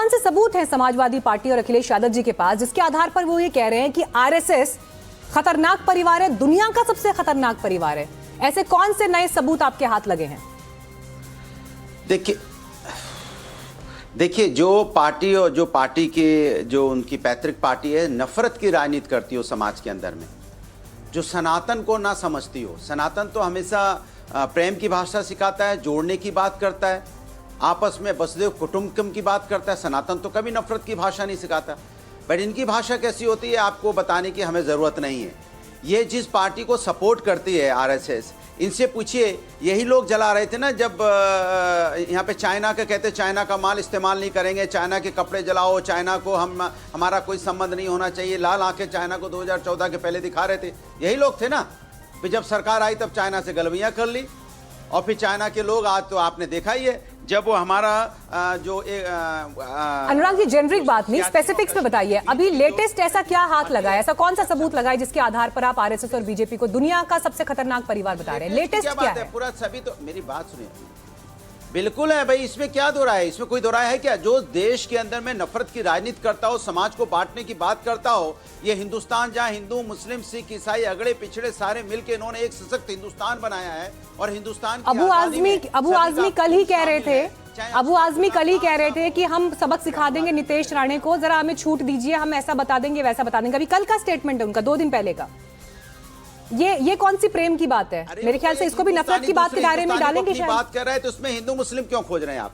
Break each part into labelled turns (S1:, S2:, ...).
S1: कौन से सबूत हैं समाजवादी पार्टी और अखिलेश यादव जी के पास जिसके आधार पर वो ये कह रहे हैं कि आरएसएस खतरनाक परिवार है, दुनिया का सबसे खतरनाक परिवार है? ऐसे कौन से नए सबूत आपके हाथ लगे हैं?
S2: देखिए जो पार्टी और जो पार्टी के जो उनकी पैतृक पार्टी है नफरत की राजनीति करती हो समाज के अंदर में, जो सनातन को ना समझती हो। सनातन तो हमेशा प्रेम की भाषा सिखाता है, जोड़ने की बात करता है, आपस में वसुदेव कुटुंबकम की बात करता है। सनातन तो कभी नफरत की भाषा नहीं सिखाता। बट इनकी भाषा कैसी होती है आपको बताने की हमें ज़रूरत नहीं है। ये जिस पार्टी को सपोर्ट करती है आरएसएस, इनसे पूछिए, यही लोग जला रहे थे ना जब यहाँ पे चाइना का कहते चाइना का माल इस्तेमाल नहीं करेंगे, चाइना के कपड़े जलाओ, चाइना को हमारा कोई संबंध नहीं होना चाहिए, लाल आंखें चाइना को 2014 के पहले दिखा रहे थे। यही लोग थे ना। फिर जब सरकार आई तब चाइना से गलवियाँ कर ली और फिर चाइना के लोग आज तो आपने देखा ही है जब वो हमारा
S1: अनुराग जी जेनरिक बात नहीं, स्पेसिफिक्स में बताइए। अभी लेटेस्ट ऐसा क्या हाथ लगा है, ऐसा कौन सा सबूत लगा है जिसके आधार पर आप आरएसएस और बीजेपी को दुनिया का सबसे खतरनाक परिवार बता रहे हैं? लेटेस्ट क्या है?
S2: पूरा सभी तो मेरी बात सुनिए, बिल्कुल है भाई, इसमें क्या दो राय है? इसमें कोई दो राय है क्या? जो देश के अंदर में नफरत की राजनीति करता हो, समाज को बांटने की बात करता हो, ये हिंदुस्तान जहां हिंदू मुस्लिम सिख ईसाई अगड़े पिछड़े सारे मिलकर इन्होंने एक सशक्त हिंदुस्तान बनाया है। और हिंदुस्तान
S1: अबू आजमी कल ही कह रहे थे कि हम सबक सिखा देंगे नीतीश राणे को, जरा हमें छूट दीजिए, हम ऐसा बता देंगे वैसा बता देंगे। अभी कल का स्टेटमेंट है उनका, 2 दिन पहले का। ये कौन सी प्रेम की बात है? मेरे ख्याल से इसको भी नफरत की बात के दायरे में डालेंगे शायद।
S2: बात कर रहे हैं तो उसमें हिंदू मुस्लिम क्यों खोज रहे हैं आप?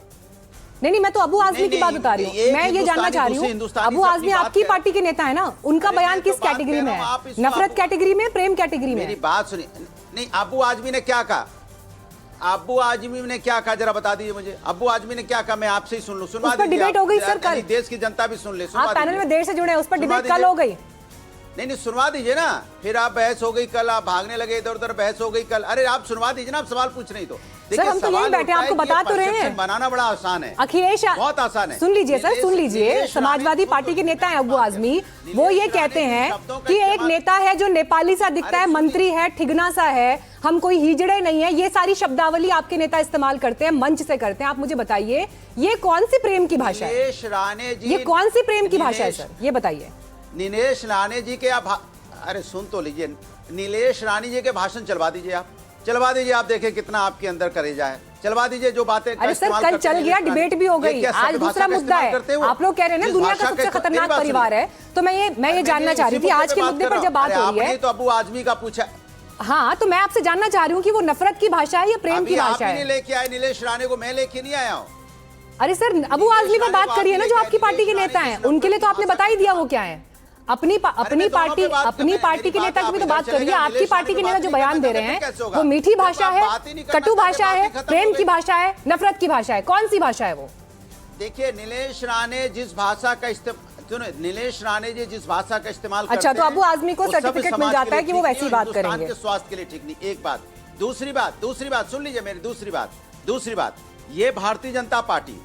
S1: नहीं, मैं तो अबू आजमी की बात बता रही हूँ। मैं ये जानना चाह रही हूँ, अबू आजमी आपकी पार्टी के नेता है ना, उनका बयान किस कैटेगरी में है? नफरत कैटेगरी में, प्रेम कैटेगरी में?
S2: मेरी बात सुनिए। नहीं, अबू आजमी ने क्या कहा? अबू आजमी ने क्या कहा जरा बता दीजिए मुझे। अबू आजमी ने क्या कहा? मैं आपसे ही सुन लूं। सुनवा दीजिए।
S1: डिबेट हो गई सर कल,
S2: देश की जनता भी सुन ले।
S1: आप पैनल में देर से जुड़े हैं, उस पर डिबेट कल हो गई।
S2: नहीं सुनवा दीजिए ना। फिर आप बहस हो गई कल, आप भागने लगे इधर उधर, बहस हो गई कल। अरे आप सुनवा दीजिए ना, आप सवाल पूछ रही तो।
S1: सर हम तो यही बैठे आपको बता तो रहे हैं।
S2: बनाना बड़ा आसान है
S1: अखिलेश,
S2: बहुत आसान है।
S1: सुन लीजिए सर, सुन लीजिए। समाजवादी पार्टी के नेता है अबू आजमी, वो ये कहते हैं कि एक नेता है जो नेपाली सा दिखता है, मंत्री है, ठिगना सा है, हम कोई हिजड़े नहीं है। ये सारी शब्दावली आपके नेता इस्तेमाल करते हैं, मंच से करते हैं। आप मुझे बताइए ये कौन सी प्रेम की भाषा है?
S2: नीलेश राणे जी,
S1: ये कौन सी प्रेम की भाषा है सर, ये बताइए।
S2: नीलेश राणे जी के आप, अरे सुन तो लीजिए, नीलेश राणे जी के भाषण चलवा दीजिए, आप चलवा दीजिए, आप देखें कितना आपके अंदर करेजा है। चलवा दीजिए जो बातें।
S1: अरे सर कल चल गया, डिबेट भी हो गई, आज दूसरा मुद्दा है। आप लोग कह रहे हैं ना दुनिया का सबसे खतरनाक परिवार है, तो मैं ये जानना चाह रही थी आज के मुद्दे पर जब बात हो रही है।
S2: तो अबू आजमी का पूछा।
S1: हाँ, तो मैं आपसे जानना चाह रही हूँ कि वो नफरत की भाषा है या प्रेम की भाषा है?
S2: लेके आए नीलेश राणे को, मैं लेके नहीं आया हूँ।
S1: अरे सर अबू आजमी पर बात करिए ना, जो आपकी पार्टी के नेता हैं, उनके लिए तो आपने बता ही दिया वो क्या है। अपनी पार्टी के नेता की भी तो बात करिए। आपकी पार्टी के नेता जो बयान दे रहे हैं वो मीठी भाषा है, कटु भाषा है, प्रेम की भाषा है, नफरत की भाषा है? कौन सी भाषा है वो?
S2: देखिए नीलेश राणे जिस भाषा का नीलेश राणे जी जिस भाषा का इस्तेमाल करते हैं,
S1: अच्छा, तो अबू आजमी को सर्टिफिकेट मिल जाता है कि वो वैसी बात करेंगे।
S2: स्वास्थ्य के लिए ठीक नहीं। एक बात। दूसरी बात सुन लीजिए मेरी। दूसरी बात, ये भारतीय जनता पार्टी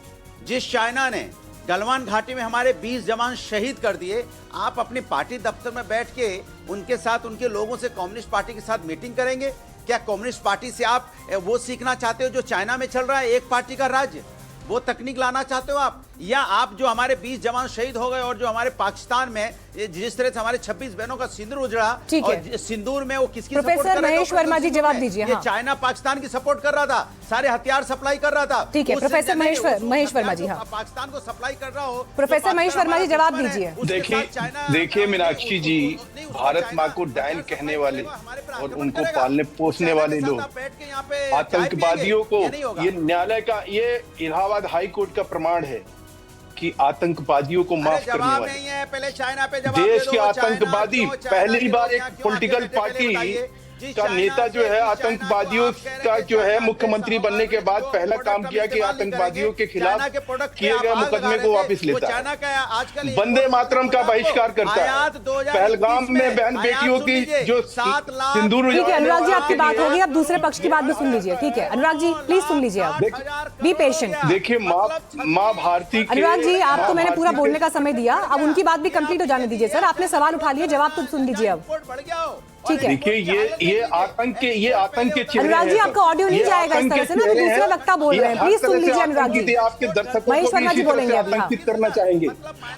S2: जिस चाइना ने गलवान घाटी में हमारे 20 जवान शहीद कर दिए, आप अपनी पार्टी दफ्तर में बैठ के उनके साथ, उनके लोगों से कम्युनिस्ट पार्टी के साथ मीटिंग करेंगे क्या? कम्युनिस्ट पार्टी से आप वो सीखना चाहते हो जो चाइना में चल रहा है, एक पार्टी का राज्य, वो तकनीक लाना चाहते हो आप? या आप जो हमारे 20 जवान शहीद हो गए और जो हमारे पाकिस्तान में जिस तरह से हमारे 26 बहनों का सिंदूर उजड़ा, और सिंदूर में वो किसकी सपोर्ट कर रहा था?
S1: प्रोफेसर महेश वर्मा जी जवाब दीजिए।
S2: ये चाइना पाकिस्तान की सपोर्ट कर रहा था, सारे हथियार सप्लाई कर रहा था।
S1: ठीक है, प्रोफेसर महेश वर्मा जी। हाँ,
S2: पाकिस्तान को सप्लाई कर रहा हो,
S1: प्रोफेसर महेश वर्मा जी जवाब दीजिए।
S3: देखिए मीनाक्षी जी, भारत माँ को डायन कहने वाले और उनको पालने पोसने वाले लोग आतंकवादियों को, ये न्यायालय का, ये इलाहाबाद हाई कोर्ट का प्रमाण है कि आतंकवादियों को माफ करने वाले
S2: पहले चाइना पे
S3: देश के आतंकवादी, पहली बार एक पॉलिटिकल पार्टी का नेता जो है आतंकवादियों का जो है मुख्यमंत्री बनने के बाद पहला काम किया कि आतंकवादियों के खिलाफ किए गए मुकदमे को वापस लेता है, वंदे मातरम का बहिष्कार करता है, पहलगाम में बहन बेटियों की जो सिंदूर।
S1: ठीक है अनुराग जी, आपकी बात होगी, अब दूसरे पक्ष की बात भी सुन लीजिए। ठीक है अनुराग जी, प्लीज सुन लीजिए, आप बी पेशेंट।
S3: देखिए माँ भारती,
S1: अनुराग जी आपको मैंने पूरा बोलने का समय दिया, अब उनकी बात भी कंप्लीट हो जाने दीजिए। सर आपने सवाल उठा लिया, जवाब तो सुन लीजिए। अब ठीक है।
S3: देखिए ये आतंक के चेहरे
S1: अनुराग जी,
S3: हैं।
S1: आपका ऑडियो नहीं
S3: ये
S1: जाएगा इस
S3: आतंक
S1: तरह
S3: के
S1: से ना, तो
S3: चेहरे
S1: दूसरे
S3: हैं।
S1: वक्ता बोल रहे हैं,
S3: ये हर
S1: प्लीज सुन
S3: तरह से
S1: लीजिए अनुराग
S3: आतंकित
S1: जी।
S3: है, आपके दर्शकों
S1: महेश
S3: को भी
S1: वर्मा जी
S3: इसी तरह से
S1: बोलेंगे अभी, हाँ।
S3: आतंकित करना चाहेंगे।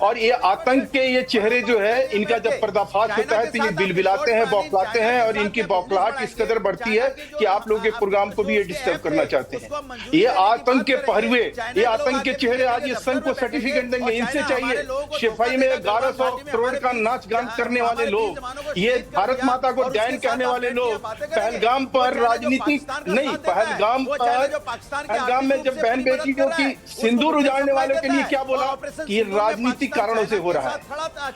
S3: और ये आतंक के ये चेहरे जो है, इनका जब पर्दाफाश होता है तो ये बिलबिलाते हैं, बौखलाते हैं, और इनकी बौखलाहट इस कदर बढ़ती है कि आप लोगों के प्रोग्राम को भी ये डिस्टर्ब करना चाहते हैं। ये आतंक के पहरुए, ये आतंक के चेहरे आज ये संघ को सर्टिफिकेट देंगे, इनसे चाहिए। शिफाई में 1100 करोड़ का नाच गान करने वाले लोग, ये भारत माता को डैन कहने वाले लोग, पहलगाम पर राजनीति नहीं, पहलगाम में जब बहन बेटियों की सिंदूर उजाड़ने वालों के लिए क्या बोला कि ये राजनीतिक कारणों से हो रहा है।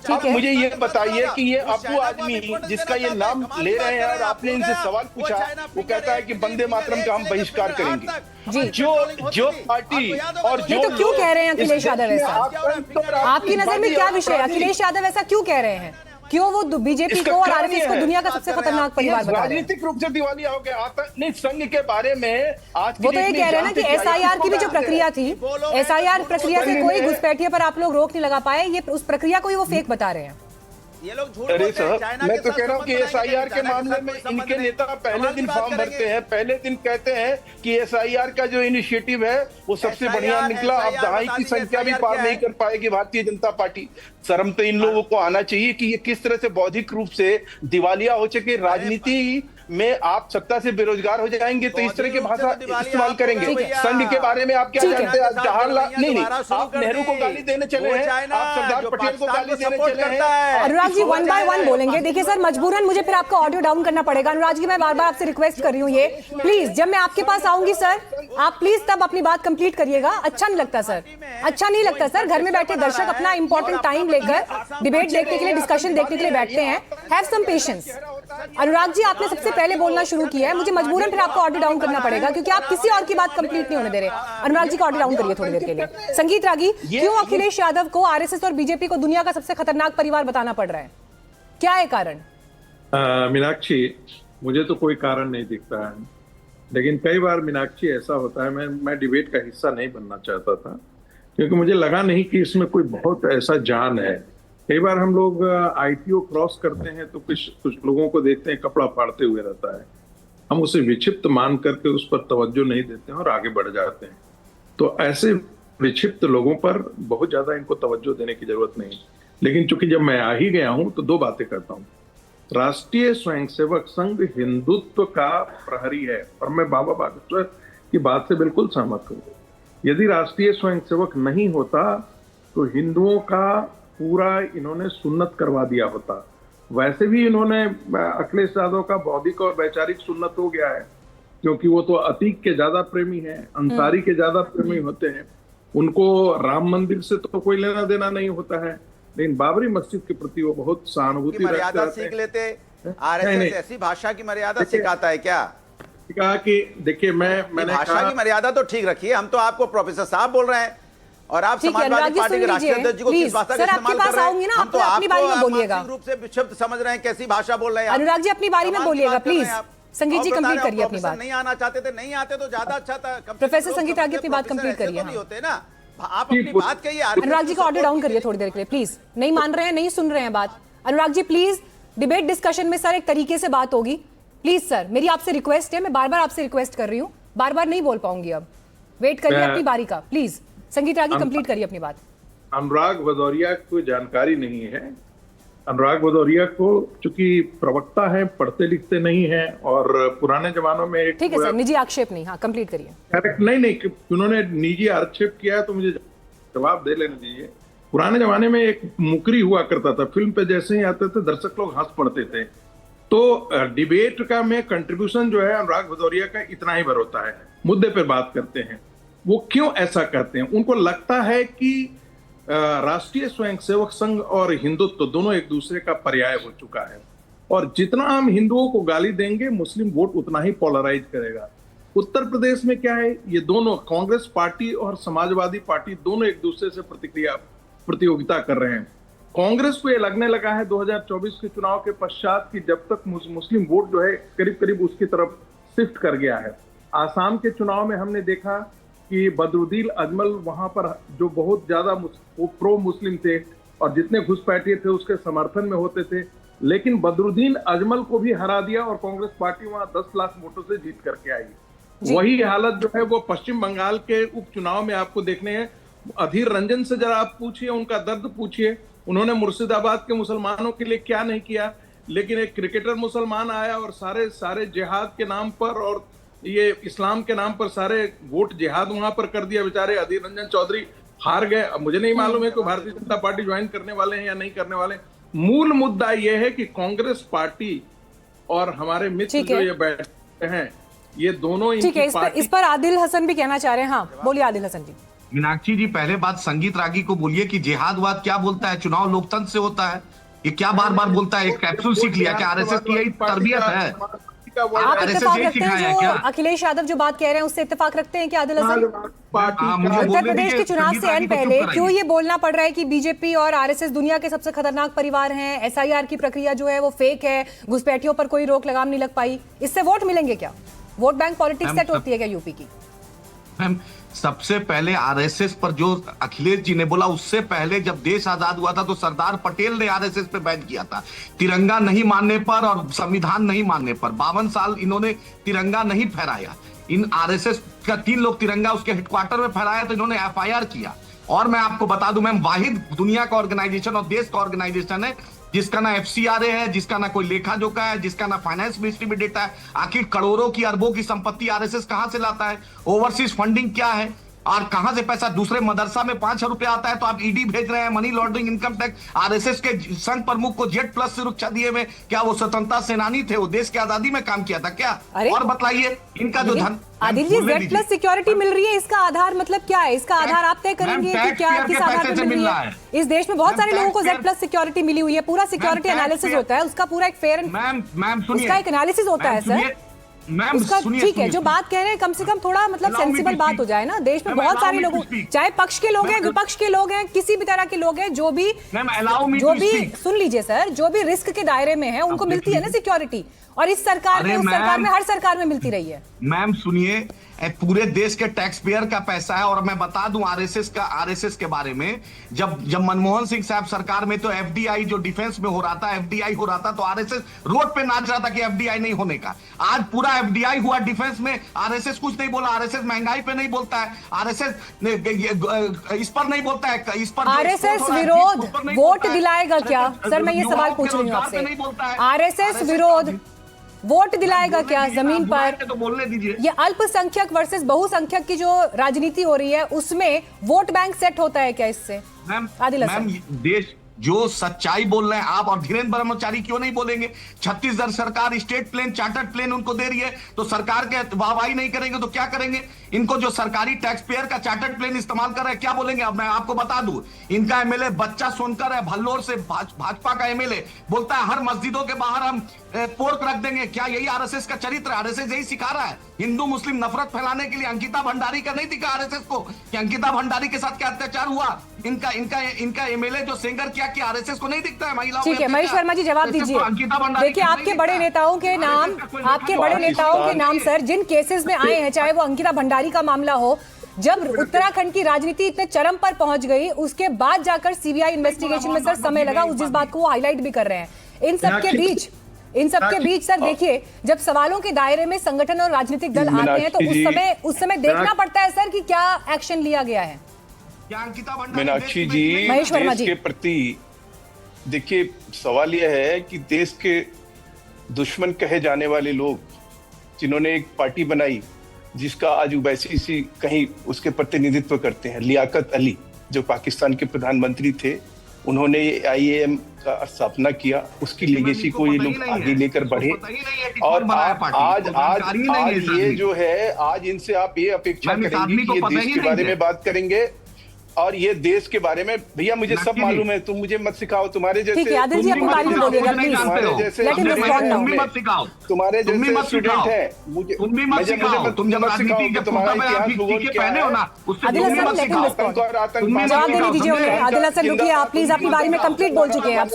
S3: अब मुझे ये बताइए कि ये अबू आदमी जिसका ये नाम ले रहे हैं और आपने इनसे सवाल पूछा, वो कहता है कि वंदे मातरम का हम बहिष्कार करेंगे। जो पार्टी और जो
S1: तो क्यों कह रहे हैं अखिलेश यादव ऐसा? आपकी नजर में क्या विषय है? अखिलेश यादव ऐसा क्यों कह रहे हैं? क्यों वो बीजेपी को और आरएसएस को दुनिया का सबसे खतरनाक परिवार बता रहे हैं?
S3: राजनीतिक रूप से दिवालिया हो गया। आतंक नहीं, संघ के बारे में आज
S1: वो तो ये कह रहे हैं ना कि एसआईआर की भी जो प्रक्रिया थी, एसआईआर प्रक्रिया से कोई घुसपैठिए पर आप लोग रोक नहीं लगा पाए, ये उस प्रक्रिया को ही वो फेक बता रहे हैं।
S2: ये लोग झूठ
S3: अरे
S2: बोलते हैं।
S3: सर, मैं तो कह रहा हूँ कि एसआईआर के मामले में इनके नेता पहले दिन फॉर्म भरते हैं, पहले दिन कहते हैं कि एसआईआर का जो इनिशिएटिव है वो सबसे बढ़िया निकला। अब दहाई की संख्या भी पार नहीं कर पाएगी भारतीय जनता पार्टी। शर्म तो इन लोगों को आना चाहिए कि ये किस तरह से बौद्धिक रूप से दिवालिया हो चुके। राजनीति में आप सत्ता से बेरोजगार हो जाएंगे तो इस तरह की भाषा इस्तेमाल करेंगे। संघ के बारे में आप क्या जानते हैं? जवाहरलाल नहीं, आप नेहरू को गाली देने चले हैं, आप सरदार पटेल को गाली देने चले हैं।
S1: Anurag ji, one by one बोलेंगे। देखिए सर, मजबूरन मुझे फिर आपका ऑडियो डाउन करना पड़ेगा। अनुराग जी, मैं बार बार आपसे रिक्वेस्ट कर रही हूँ, ये प्लीज जब मैं आपके पास आऊंगी सर, आप प्लीज तब अपनी बात कंप्लीट करिएगा। अच्छा नहीं लगता सर, अच्छा नहीं लगता सर। घर में बैठे दर्शक अपना इंपॉर्टेंट टाइम लेकर डिबेट देखने के लिए, डिस्कशन देखने के लिए बैठते हैं। Have some patience. Anurag ji, आपने सबसे पहले बोलना शुरू किया है, मुझे मजबूरन फिर आपको ऑडियो डाउन करना पड़ेगा क्योंकि आप किसी और की बात कंप्लीट नहीं होने दे रहे। अनुराग जी को ऑडियो डाउन करिए थोड़ी देर के लिए। संगीत रागी, क्यों अखिलेश यादव को आरएसएस और बीजेपी को दुनिया का सबसे खतरनाक परिवार बताना पड़ रहा है? क्या है कारण?
S4: मीनाक्षी, मुझे तो कोई कारण नहीं दिखता है, लेकिन कई बार मीनाक्षी ऐसा होता है, मैं डिबेट का हिस्सा नहीं बनना चाहता था क्योंकि मुझे लगा नहीं कि इसमें कोई बहुत ऐसा जान है। कई बार हम लोग आईटीओ क्रॉस करते हैं तो कुछ लोगों को देखते हैं कपड़ा फाड़ते हुए रहता है, हम उसे विक्षिप्त मान करके उस पर तवज्जो नहीं देते हैं और आगे बढ़ जाते हैं। तो ऐसे विक्षिप्त लोगों पर बहुत ज्यादा इनको तवज्जो देने की जरूरत नहीं। लेकिन चूंकि जब मैं आ ही गया हूं तो दो बातें करता हूं। राष्ट्रीय स्वयंसेवक संघ हिंदुत्व का प्रहरी है और मैं बाबा बागेश्वर की बात से बिल्कुल सहमत हूं। यदि राष्ट्रीय स्वयंसेवक नहीं होता तो हिंदुओं का पूरा इन्होंने सुन्नत करवा दिया होता। वैसे भी इन्होंने अखिलेश यादव का बौद्धिक और वैचारिक सुन्नत हो गया है क्योंकि वो तो अतीक के ज्यादा प्रेमी हैं, अंसारी के ज्यादा प्रेमी होते हैं। उनको राम मंदिर से तो कोई लेना देना नहीं होता है, लेकिन बाबरी मस्जिद के प्रति वो बहुत सहानुभूति
S2: मर्यादा सीख लेते। आरएसएस ऐसी भाषा की मर्यादा सिखाता है क्या?
S4: कहा कि देखिए मैंने
S2: भाषा की मर्यादा तो ठीक रखिए। हम तो आपको प्रोफेसर साहब बोल रहे हैं और आप समाजवादी पार्टी के राष्ट्रीय अध्यक्ष जी को किस भाषा का इस्तेमाल कर रहे हैं? हम तो
S1: अपनी बारी में बोलिएगा।
S2: रूप से विक्षिप्त समझ रहे हैं, कैसी भाषा बोल रहे हैं।
S1: अनुराग जी, अपनी बारी में बोलिएगा प्लीज। संगीत जी कंप्लीट करिए अपनी बात।
S2: नहीं आना चाहते थे, नहीं आते तो ज्यादा अच्छा था।
S1: प्रोफेसर संगीत आगे अपनी बात कंप्लीट करिए।
S2: होते ना, आप अपनी बात कहिए।
S1: अनुराग जी को ऑडियो डाउन करिए थोड़ी देर के लिए प्लीज। नहीं मान रहे हैं, नहीं सुन रहे हैं बात। Anurag ji please, debate discussion में सर एक तरीके से बात होगी प्लीज। सर मेरी आपसे रिक्वेस्ट है, मैं बार बार आपसे रिक्वेस्ट कर रही हूँ, बार बार नहीं बोल पाऊंगी। अब वेट करिए अपनी बारी का प्लीज। संगीत रागी कंप्लीट करिए अपनी बात।
S4: अनुराग भदौरिया को जानकारी नहीं है। अनुराग भदौरिया को चूंकि प्रवक्ता है, पढ़ते लिखते नहीं है और पुराने जमानों में एक
S1: ठीक है सर, निजी आक्षेप नहीं। हाँ कंप्लीट करिए।
S4: करेक्ट, नहीं उन्होंने निजी आक्षेप किया है तो मुझे जवाब दे लेने दीजिए। पुराने जमाने में एक मुकरी हुआ करता था, फिल्म पे जैसे ही आते थे दर्शक लोग हंस पड़ते थे। तो डिबेट का में कंट्रीब्यूशन जो है अनुराग भदौरिया का इतना ही भर होता है, मुद्दे पर बात करते हैं। वो क्यों ऐसा करते हैं? उनको लगता है कि राष्ट्रीय स्वयंसेवक संघ और हिंदुत्व दोनों एक दूसरे का पर्याय हो चुका है और जितना हम हिंदुओं को गाली देंगे मुस्लिम वोट उतना ही पोलराइज करेगा। उत्तर प्रदेश में क्या है, ये दोनों कांग्रेस पार्टी और समाजवादी पार्टी दोनों एक दूसरे से प्रतियोगिता कर रहे हैं। कांग्रेस को ये लगने लगा है 2024 के चुनाव के पश्चात कि जब तक मुस्लिम वोट जो है करीब करीब उसकी तरफ शिफ्ट कर गया है। आसाम के चुनाव में हमने देखा कि बदरुद्दीन अजमल वहां पर जो बहुत ज्यादा प्रो मुस्लिम थे और जितने घुसपैठिए थे उसके समर्थन में होते थे, लेकिन बदरुद्दीन अजमल को भी हरा दिया और कांग्रेस पार्टी वहां 10 लाख वोटों से जीत करके आई। वही हालत जो है वो पश्चिम बंगाल के उपचुनाव में आपको देखने हैं। अधीर रंजन से जरा आप पूछिए, उनका दर्द पूछिए, उन्होंने मुर्शिदाबाद के मुसलमानों के लिए क्या नहीं किया। लेकिन एक क्रिकेटर मुसलमान आया और सारे जिहाद के नाम पर और ये इस्लाम के नाम पर सारे वोट जिहाद वहां पर कर दिया। बेचारे अधीर रंजन चौधरी हार गए। अब मुझे नहीं मालूम है कि भारतीय जनता पार्टी ज्वाइन करने वाले हैं या नहीं करने वाले। मूल मुद्दा यह है कि कांग्रेस पार्टी और हमारे मित्र जो ये बैठे हैं, ये दोनों
S1: ठीक है। इस पर आदिल हसन भी कहना चाह रहे हैं। हाँ बोलिए आदिल हसन जी।
S5: मीनाक्षी जी, पहले बात संगीत रागी को बोलिए कि जिहादवाद क्या बोलता है, चुनाव लोकतंत्र से होता है, ये क्या बार बार बोलता है। एक कैप्सूल सीख लिया क्या? आरएसएस की यही तरबियत है।
S1: आप इत्तेफाक रखते हैं जो अखिलेश यादव जो बात कह रहे हैं उससे इत्तेफाक रखते हैं कि आदिल हसन? उत्तर प्रदेश के चुनाव से आने पहले क्यों ये बोलना पड़ रहा है कि बीजेपी और आरएसएस दुनिया के सबसे खतरनाक परिवार हैं, एसआईआर की प्रक्रिया जो है वो फेक है, घुसपैठियों पर कोई रोक लगाम नहीं लग पाई, इससे वोट मिलेंगे क्या? वोट बैंक पॉलिटिक्स सेट होती है क्या यूपी की?
S5: मैम, सबसे पहले आरएसएस पर जो अखिलेश जी ने बोला, उससे पहले जब देश आजाद हुआ था तो सरदार पटेल ने आरएसएस पे बैन किया था। तिरंगा नहीं मानने पर और संविधान नहीं मानने पर 52 साल इन्होंने तिरंगा नहीं फहराया। इन आरएसएस का 3 लोग तिरंगा उसके हेडक्वार्टर में फहराया तो इन्होंने एफआईआर किया। और मैं आपको बता दूं मैम, वाहिद दुनिया का ऑर्गेनाइजेशन और देश का ऑर्गेनाइजेशन है जिसका ना एफसीआरए है, जिसका ना कोई लेखा जोखा है, जिसका ना फाइनेंस मिनिस्ट्री में डेटा है। आखिर करोड़ों की अरबों की संपत्ति आरएसएस कहां से लाता है? ओवरसीज फंडिंग क्या है और कहां से पैसा? दूसरे मदरसा में 5 रुपया आता है तो आप ईडी भेज रहे हैं, money laundering, income tax. RSS के संघ प्रमुख को जेड प्लस सुरक्षा दिए हुए, क्या वो स्वतंत्रता सेनानी थे? वो देश की आजादी में काम किया था क्या? और बताइए इनका जो धन।
S1: आदिल जी, जेड प्लस सिक्योरिटी मिल रही है, इसका आधार मतलब क्या है? इसका आधार आप तय करेंगे कि क्या किस आधार पर मिल रही है? इस देश में बहुत सारे लोगों को जेड प्लस सिक्योरिटी मिली हुई है। पूरा सिक्योरिटी एनालिसिस होता है, उसका पूरा एक फेयर उसका एक एनालिसिस होता है सर। उसका ठीक है, जो बात कह रहे हैं कम से कम थोड़ा मतलब सेंसिबल बात हो जाए ना। देश में बहुत सारे लोग, चाहे पक्ष के लोग हैं, विपक्ष के लोग हैं, किसी भी तरह के लोग हैं, जो भी सुन लीजिए सर, जो भी रिस्क के दायरे में है उनको मिलती है ना सिक्योरिटी। और इस सरकार में, उस सरकार में, हर सरकार में मिलती रही है।
S5: मैम सुनिए, पूरे देश के टैक्स पेयर का पैसा है। और मैं बता दूं आरएसएस के बारे में, जब मनमोहन सिंह साहब सरकार में तो एफडीआई जो डिफेंस में हो रहा था, एफडीआई हो रहा था तो आरएसएस रोड पे नाच रहा था कि एफडीआई नहीं होने का। आज पूरा एफडीआई हुआ डिफेंस में, आरएसएस कुछ नहीं बोला। आरएसएस महंगाई पे नहीं बोलता है, आरएसएस इस पर नहीं बोलता है, इस पर
S1: आरएसएस विरोध वोट दिलाएगा क्या? सर मैं ये सवाल पूछ रही हूँ आपसे, आरएसएस विरोध वोट दिलाएगा क्या जमीन पर?
S5: तो बोलने दीजिए।
S1: ये अल्पसंख्यक वर्सेस बहुसंख्यक की जो राजनीति हो रही है उसमें वोट बैंक सेट होता है क्या इससे?
S5: मैम देश जो सच्चाई बोल रहे हैं आप और धीरेन्द्र ब्रह्मचारी क्यों नहीं बोलेंगे? छत्तीसगढ़ सरकार स्टेट प्लेन, चार्टर्ड प्लेन उनको दे रही है तो सरकार के वाहवाही नहीं करेंगे तो क्या करेंगे? इनको जो सरकारी टैक्स पेयर का चार्टर्ड प्लेन इस्तेमाल कर रहे हैं क्या बोलेंगे? अब मैं आपको बता दूं, इनका एमएलए बच्चा सोनकर है, भल्लोर से, भाजपा का एमएलए, बोलता है हर मस्जिदों के बाहर हम पोर्क रख देंगे। क्या यही आरएसएस का चरित्र है? आरएसएस यही सिखा रहा है हिंदू मुस्लिम नफरत फैलाने के लिए? अंकिता भंडारी का नहीं दिखा आरएसएस को कि अंकिता भंडारी के साथ क्या अत्याचार हुआ? इनका एमएलए जो सेंगर क्या किया, आरएसएस को नहीं दिखता है महिलाओं?
S1: ठीक है महेश वर्मा जी जवाब दीजिए। देखिए आपके बड़े नेताओं के नाम सर जिन केसेस में आए हैं, चाहे वो अंकिता भंडारी का मामला हो, जब उत्तराखंड की राजनीति इतने चरम पर पहुंच गई उसके बाद जाकर सीबीआई इन्वेस्टिगेशन में सर समय लगा, जिस बात को वो हाईलाइट भी कर रहे हैं। इन सबके बीच सर देखिए, जब सवालों के दायरे में संगठन और राजनीतिक दल आते हैं तो उस समय देखना पड़ता है सर कि क्या एक्शन लिया गया है।
S3: मीनाक्षी जी,
S1: महेश वर्मा
S3: देश के प्रति देखिए सवाल यह है कि देश के दुश्मन कहे जाने वाले लोग जिन्होंने एक पार्टी बनाई जिसका आज उवैसी सी कहीं उसके प्रतिनिधित्व करते हैं, लियाकत अली जो पाकिस्तान के प्रधानमंत्री थे, उन्होंने आईएएम का स्थापना किया, उसकी लेगेसी को ये लोग आगे लेकर बढ़े। और आज ये जो है, आज इनसे आप ये अपेक्षा करेंगे कि ये देश के बारे में बात करेंगे और ये देश के बारे में, भैया मुझे सब मालूम है, तुम मुझे मत सिखाओ। तुम्हारे जैसे तुम्हारे जैसे स्टूडेंट है, मुझे मत सिखाओ, तुम्हारा इतिहास भूगोल क्या है।
S1: जवाब देने दीजिए उन्हें। आदिल हसन रुकिए आप प्लीज, अपनी बारी में कंप्लीट बोल चुके हैं आप।